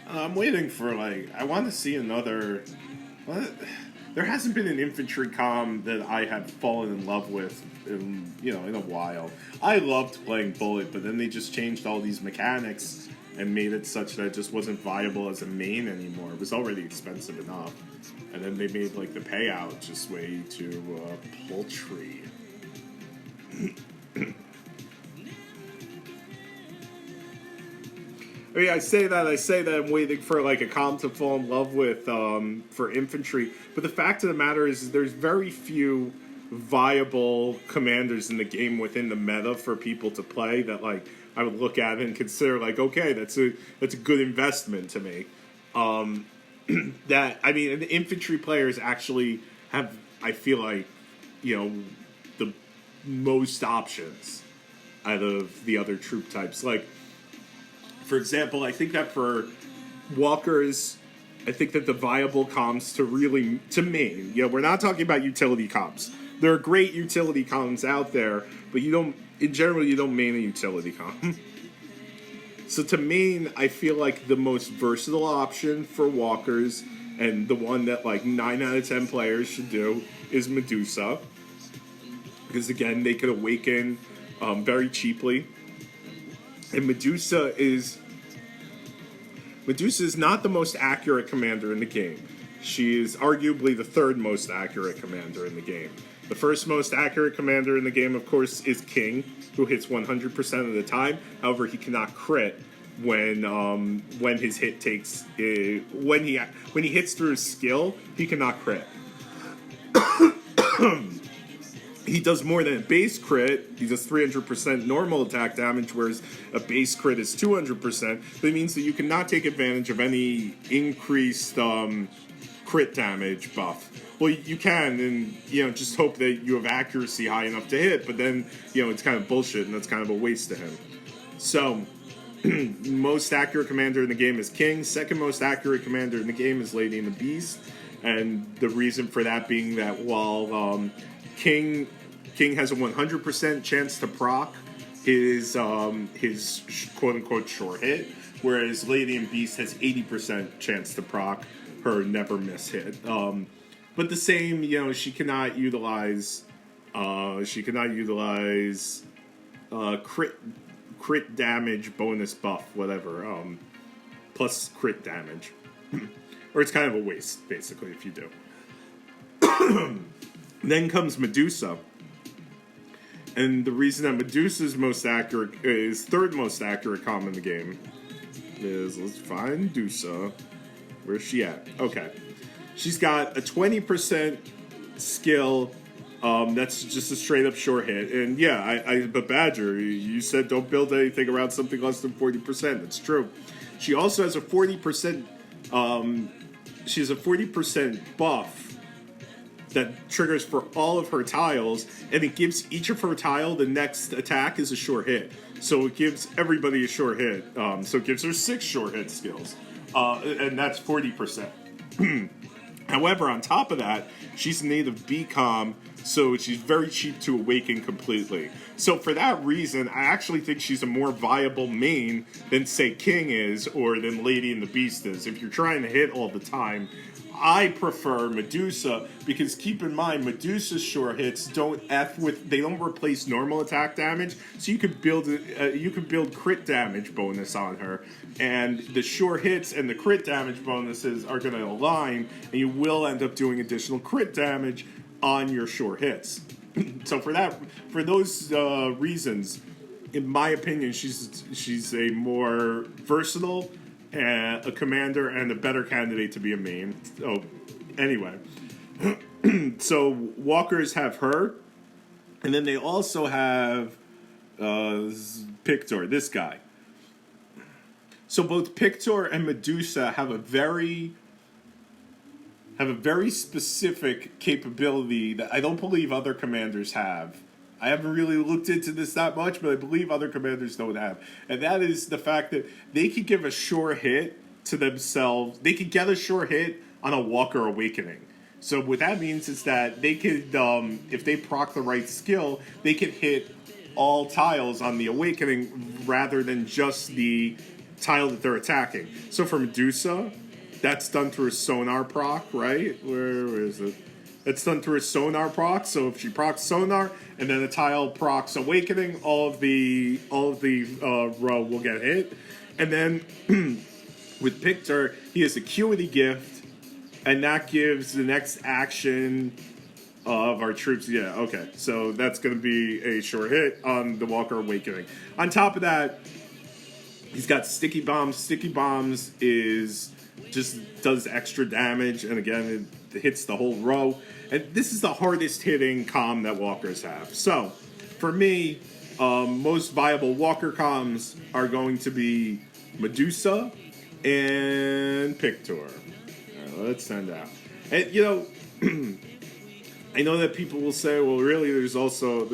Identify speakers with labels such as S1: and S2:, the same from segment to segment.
S1: I'm waiting for, like, I want to see another. What? There hasn't been an infantry com that I have fallen in love with in a while. I loved playing Bullet, but then they just changed all these mechanics and made it such that it just wasn't viable as a main anymore. It was already expensive enough. And then they made, like, the payout just way too paltry. I mean, I say that I'm waiting for, like, a comp to fall in love with for infantry. But the fact of the matter is there's very few viable commanders in the game within the meta for people to play that, like, I would look at and consider, like, okay, that's a good investment to me. That, I mean, the infantry players actually have, I feel like, the most options out of the other troop types. Like, for example, I think that for walkers, I think that the viable comps to main, we're not talking about utility comps. There are great utility comps out there, but in general, you don't main a utility comp. So to main, I feel like the most versatile option for walkers, and the one that, like, 9 out of 10 players should do, is Medusa. Because, again, they could awaken very cheaply. And Medusa is not the most accurate commander in the game. She is arguably the third most accurate commander in the game. The first most accurate commander in the game, of course, is King, who hits 100% of the time. However, he cannot crit when his hit takes when he hits through his skill. He cannot crit. He does more than a base crit. He does 300% normal attack damage, whereas a base crit is 200%. That means that you cannot take advantage of any increased crit damage buff. Well, you can, and just hope that you have accuracy high enough to hit. But then it's kind of bullshit, and that's kind of a waste to him. So, most accurate commander in the game is King. Second most accurate commander in the game is Lady and the Beast, and the reason for that being that while King has a 100% chance to proc his quote unquote short hit, whereas Lady and Beast has 80% chance to proc her never miss hit. But the same, she cannot utilize crit damage bonus buff, whatever, plus crit damage. Or it's kind of a waste, basically, if you do. Then comes Medusa. And the reason that Medusa's third most accurate comm in the game is, let's find Medusa. Where's she at? Okay. She's got a 20% skill. That's just a straight up short hit. And yeah, but Badger, you said don't build anything around something less than 40%. That's true. She also has a 40%. She has a 40% buff that triggers for all of her tiles, and it gives each of her tile the next attack is a short hit. So it gives everybody a short hit. So it gives her 6 short hit skills, and that's 40%. However, on top of that, she's native B-Com, so she's very cheap to awaken completely. So for that reason, I actually think she's a more viable main than, say, King is, or than Lady and the Beast is. If you're trying to hit all the time, I prefer Medusa, because keep in mind, Medusa's short hits don't replace normal attack damage, so you could build crit damage bonus on her, and the short hits and the crit damage bonuses are going to align, and you will end up doing additional crit damage on your short hits. So for those reasons, in my opinion, she's a more versatile a commander and a better candidate to be a main. So, anyway. So, walkers have her. And then they also have Pictor, this guy. So, both Pictor and Medusa have a very specific capability that I don't believe other commanders have. I haven't really looked into this that much, but I believe other commanders don't have. And that is the fact that they could give a sure hit to themselves. They could get a sure hit on a Walker Awakening. So what that means is that they could, if they proc the right skill, they could hit all tiles on the Awakening rather than just the tile that they're attacking. So for Medusa, that's done through a sonar proc, right? Where is it? It's done through a sonar proc. So if she procs sonar and then the tile procs awakening, all of the row will get hit. And then with Pictor, he has Acuity Gift, and that gives the next action of our troops. Yeah, okay. So that's going to be a short hit on the Walker Awakening. On top of that, he's got Sticky Bombs. Sticky Bombs does extra damage, and again, it hits the whole row. And this is the hardest hitting comm that walkers have. So, for me, most viable walker comms are going to be Medusa and Pictor. Let's send out. And I know that people will say, "Well, really, there's also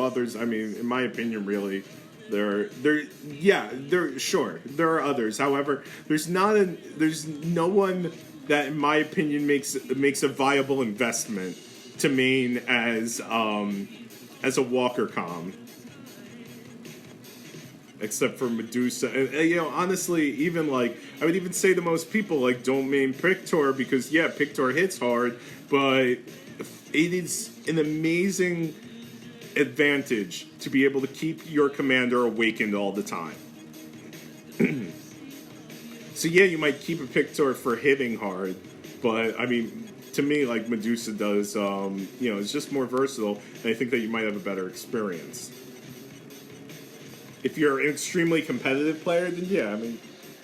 S1: others." I mean, in my opinion, really, there are others. However, there's no one that, in my opinion, makes a viable investment to main as a walker comm, except for Medusa. And honestly, even I would even say to most people, don't main Pictor, because Pictor hits hard, but it is an amazing advantage to be able to keep your commander awakened all the time. So you might keep a Pictor for hitting hard, but I mean, to me, Medusa does, it's just more versatile, and I think that you might have a better experience. If you're an extremely competitive player, then I mean,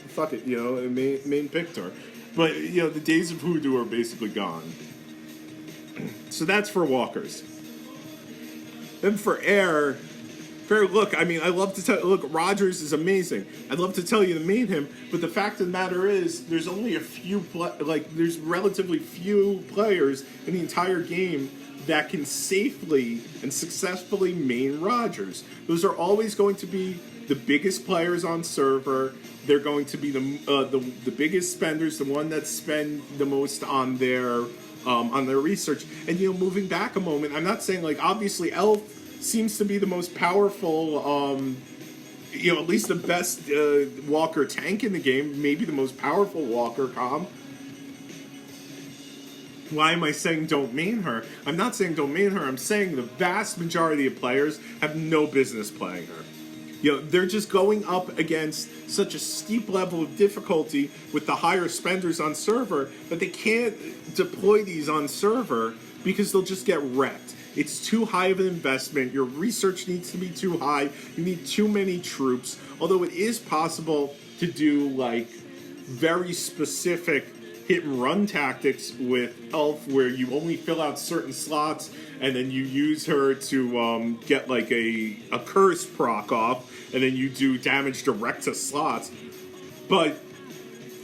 S1: fuck it, main Pictor. But the days of Hoodoo are basically gone. So that's for walkers. Then for air, look, I mean, I love to tell. Look, Rogers is amazing. I'd love to tell you to main him, but the fact of the matter is, there's only a few. There's relatively few players in the entire game that can safely and successfully main Rogers. Those are always going to be the biggest players on server. They're going to be the biggest spenders, the one that spend the most on their research. And moving back a moment, I'm not saying obviously Elf seems to be the most powerful, at least the best walker tank in the game, maybe the most powerful walker comm. Why am I saying don't main her? I'm not saying don't main her. I'm saying the vast majority of players have no business playing her. They're just going up against such a steep level of difficulty with the higher spenders on server that they can't deploy these on server because they'll just get wrecked. It's too high of an investment. Your research needs to be too high. You need too many troops. Although it is possible to do very specific hit and run tactics with Elf, where you only fill out certain slots and then you use her to get a curse proc off, and then you do damage direct to slots. But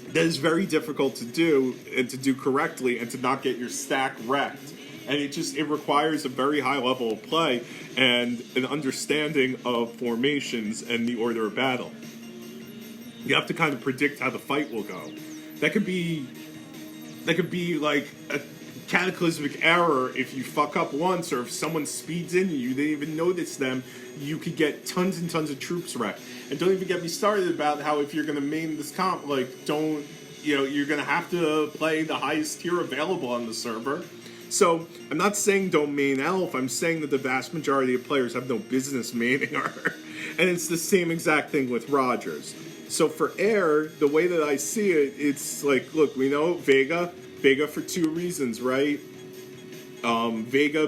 S1: that is very difficult to do, and to do correctly, and to not get your stack wrecked. And it requires a very high level of play and an understanding of formations and the order of battle. You have to kind of predict how the fight will go. That could be a cataclysmic error if you fuck up once, or if someone speeds into you, they didn't even notice them, you could get tons and tons of troops wrecked. And don't even get me started about how if you're going to main this comp, you're going to have to play the highest tier available on the server. So, I'm not saying don't main Elf, I'm saying that the vast majority of players have no business maining her. And it's the same exact thing with Rogers. So for Air, the way that I see it, it's look, we know Vega for two reasons, right? Vega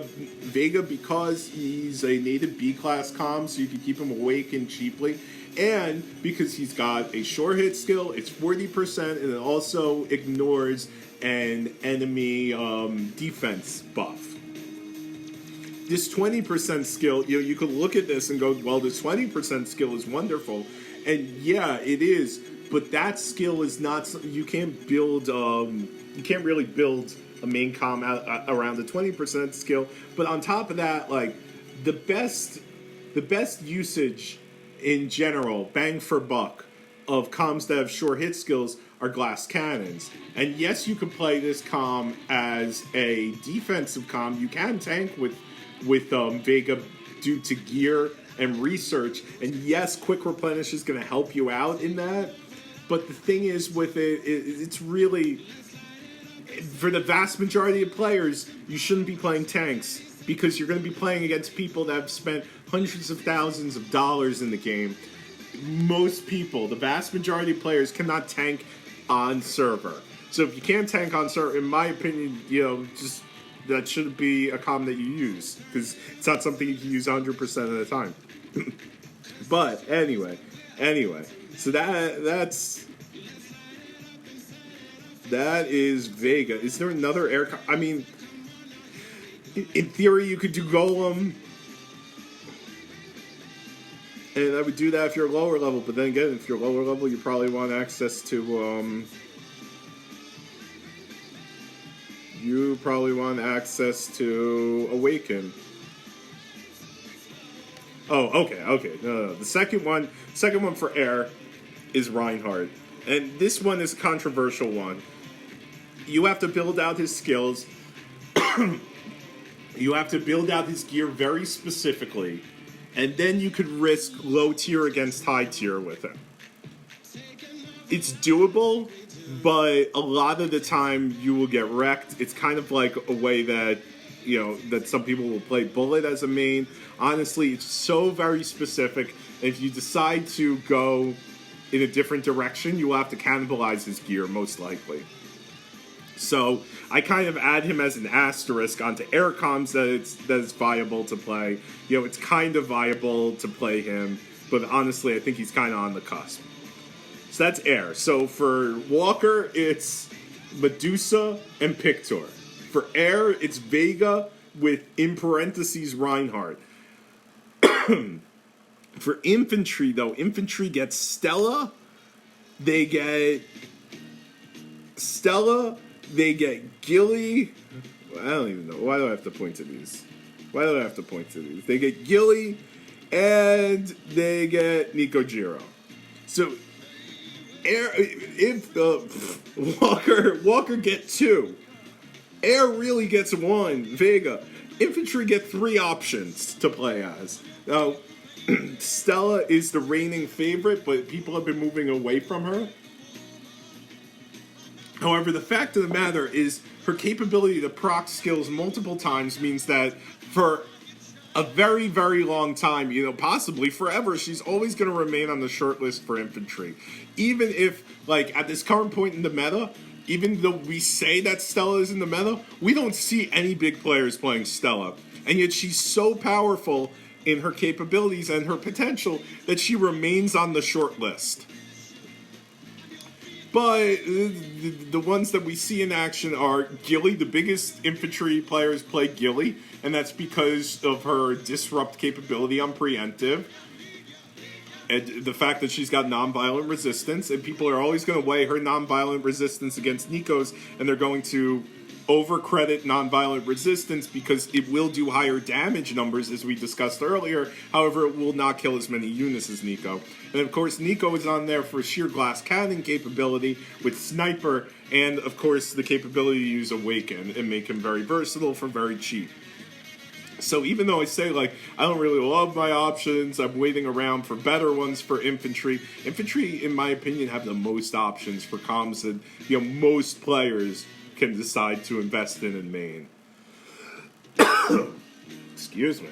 S1: because he's a native B-class comm, so you can keep him awake and cheaply. And because he's got a short hit skill, it's 40%, and it also ignores an enemy defense buff. This 20% skill, you could look at this and go, well, the 20% skill is wonderful. And it is, but that skill is not, you can't really build a main comm around the 20% skill. But on top of that, the best usage in general, bang for buck, of comms that have short hit skills are glass cannons. And yes, you can play this comm as a defensive comm. You can tank with Vega due to gear and research. And yes, quick replenish is going to help you out in that. But the thing is with it's really, for the vast majority of players, you shouldn't be playing tanks because you're going to be playing against people that have spent hundreds of thousands of dollars in the game. Most people, the vast majority of players, cannot tank on server. So if you can't tank on server, in my opinion, just that shouldn't be a comm that you use because it's not something you can use 100% of the time. But anyway, so that is Vega. Is there another air? I mean, in theory, you could do Golem, and I would do that if you're lower level. But then again, if you're lower level, you probably want access to you probably want access to Awaken. Oh, okay. No. The second one for air is Reinhardt. And this one is a controversial one. You have to build out his skills. You have to build out his gear very specifically. And then you could risk low tier against high tier with him. It's doable, but a lot of the time you will get wrecked. It's kind of like a way that, that some people will play Bullet as a main. Honestly, it's so very specific. If you decide to go in a different direction, you will have to cannibalize his gear, most likely. So I kind of add him as an asterisk onto air comms that it's viable to play. It's kind of viable to play him, but honestly, I think he's kind of on the cusp. So that's air. So for Walker, it's Medusa and Pictor. For air, it's Vega with, in parentheses, Reinhardt. For infantry, though, infantry gets Stella. They get Gilly. I don't even know. Why do I have to point to these? They get Gilly, and they get Nico Giro. So, Walker get 2. Air really gets 1. Vega. Infantry get 3 options to play as. Now, Stella is the reigning favorite, but people have been moving away from her. However, the fact of the matter is her capability to proc skills multiple times means that for a very, very long time, possibly forever, she's always going to remain on the short list for infantry. Even if, at this current point in the meta, even though we say that Stella is in the meta, we don't see any big players playing Stella. And yet she's so powerful in her capabilities and her potential that she remains on the short list. But the ones that we see in action are Gilly. The biggest infantry players play Gilly, and that's because of her disrupt capability on preemptive. And the fact that she's got non-violent resistance, and people are always going to weigh her non-violent resistance against Nico's, and they're going to overcredit non-violent resistance because it will do higher damage numbers, as we discussed earlier. However, it will not kill as many units as Nico. And of course, Nico is on there for sheer glass cannon capability with Sniper, and of course, the capability to use Awaken and make him very versatile for very cheap. So even though I say, I don't really love my options, I'm waiting around for better ones for infantry. Infantry, in my opinion, have the most options for comms that, most players can decide to invest in main. Excuse me.